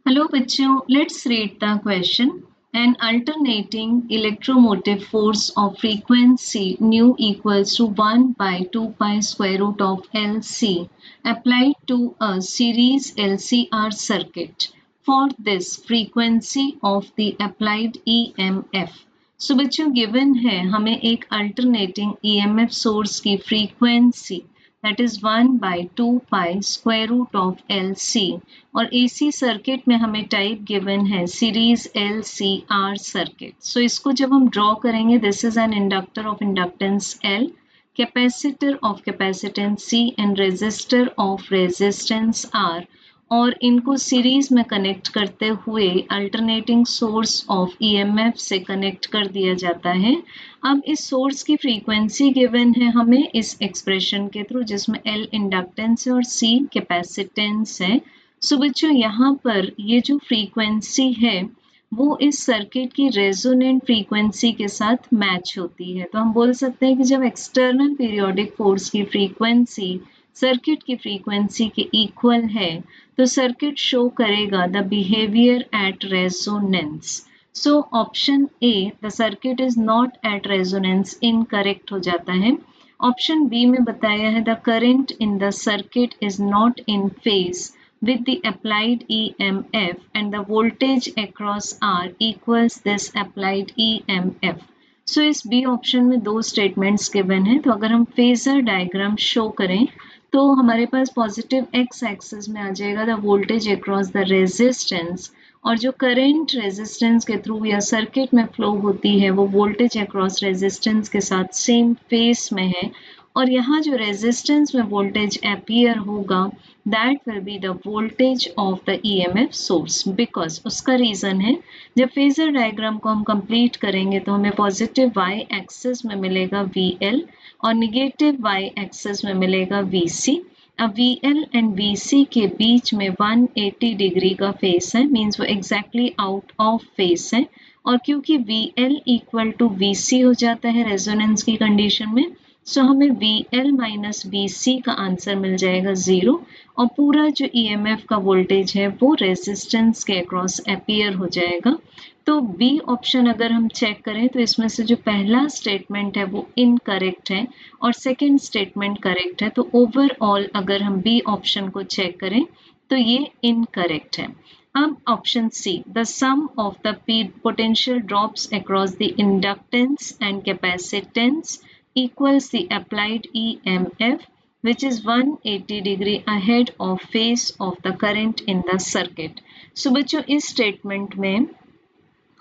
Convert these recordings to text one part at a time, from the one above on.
Hello बच्चों, let's read the question. An alternating electromotive force of frequency nu equals to 1 by 2 pi square root of Lc applied to a series LCR circuit for this frequency of the applied EMF. So बच्चों given है हमें एक alternating EMF source की frequency that is 1 by 2 pi square root of LC और AC circuit में हमें type given है series LCR circuit. So इसको जब हम ड्रॉ करेंगे this is an inductor of inductance L, capacitor of capacitance C and resistor of resistance R और इनको सीरीज में कनेक्ट करते हुए अल्टरनेटिंग सोर्स ऑफ EMF से कनेक्ट कर दिया जाता है. अब इस सोर्स की फ्रीक्वेंसी गिवन है हमें इस एक्सप्रेशन के थ्रू जिसमें L इंडक्टेंस है और C कैपेसिटेंस है. सो बच्चों यहाँ पर ये जो फ्रीक्वेंसी है वो इस सर्किट की रेजोनेंट फ्रीक्वेंसी के साथ मैच होती है. तो हम बोल सकते हैं कि जब एक्सटर्नल पीरियोडिक फोर्स की फ्रीक्वेंसी सर्किट की फ्रीक्वेंसी के इक्वल है तो सर्किट शो करेगा the behaviour at resonance. So option A the circuit is not at resonance incorrect हो जाता है. ऑप्शन बी में बताया है the current in the circuit is not in phase with the applied EMF and the voltage across R equals this applied EMF. So इस B option में दो statements given है. तो अगर हम फेजर डायग्राम शो करें तो हमारे पास पॉजिटिव एक्स एक्सिस में आ जाएगा the voltage across the resistance और जो करंट रेजिस्टेंस के थ्रू या सर्किट में फ्लो होती है वो वोल्टेज अक्रॉस रेजिस्टेंस के साथ सेम फेस में है और यहाँ जो रेजिस्टेंस में वोल्टेज अपीयर होगा that will be the voltage of the EMF source. Because उसका रीजन है जब फेजर डायग्राम को हम कंप्लीट करेंगे तो हमें पॉजिटिव y एक्सिस में मिलेगा VL और निगेटिव y एक्सिस में मिलेगा VC. अब VL एंड VC के बीच में 180 डिग्री का फेस है मीन्स वो एग्जैक्टली आउट ऑफ फेस है और क्योंकि VL इक्वल टू VC हो जाता है रेजोनेंस की कंडीशन में सो हमें VL माइनस VC का आंसर मिल जाएगा 0 और पूरा जो EMF का वोल्टेज है वो रेजिस्टेंस के अक्रॉस अपीयर हो जाएगा. तो बी ऑप्शन अगर हम चेक करें तो इसमें से जो पहला स्टेटमेंट है वो इनकरेक्ट है और सेकंड स्टेटमेंट करेक्ट है. तो ओवरऑल अगर हम बी ऑप्शन को चेक करें तो ये इनकरेक्ट है. अब option C the sum of the potential drops across the inductance and capacitance equals the applied EMF which is 180 degree ahead of phase of the current in the circuit. So बच्चों इस statement में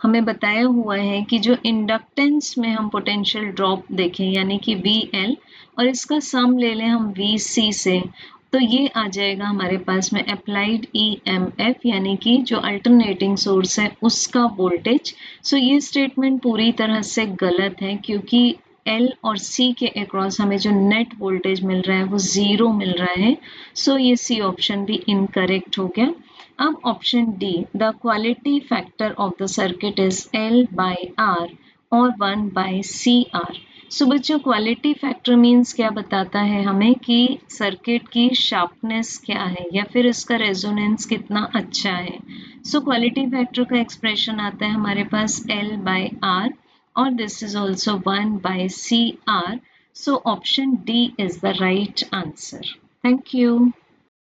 हमें बताया हुआ है कि जो inductance में हम पोटेंशियल ड्रॉप देखें यानी कि VL और इसका सम ले लें हम VC से तो ये आ जाएगा हमारे पास में अप्लाइड EMF यानी कि जो अल्टरनेटिंग सोर्स है उसका वोल्टेज. सो ये स्टेटमेंट पूरी तरह से गलत है क्योंकि L और C के अक्रॉस हमें जो नेट वोल्टेज मिल रहा है वो 0 मिल रहा है. सो ये C ऑप्शन भी इनकरेक्ट हो गया. अब option D the quality factor of the circuit is L by R और 1 by CR. सो बच्चों क्वालिटी फैक्टर मीन्स क्या बताता है हमें कि सर्किट की शार्पनेस क्या है या फिर इसका रेजोनेंस कितना अच्छा है. सो क्वालिटी फैक्टर का एक्सप्रेशन आता है हमारे पास L by R or this is also 1 by CR. So option D is the right answer. Thank you.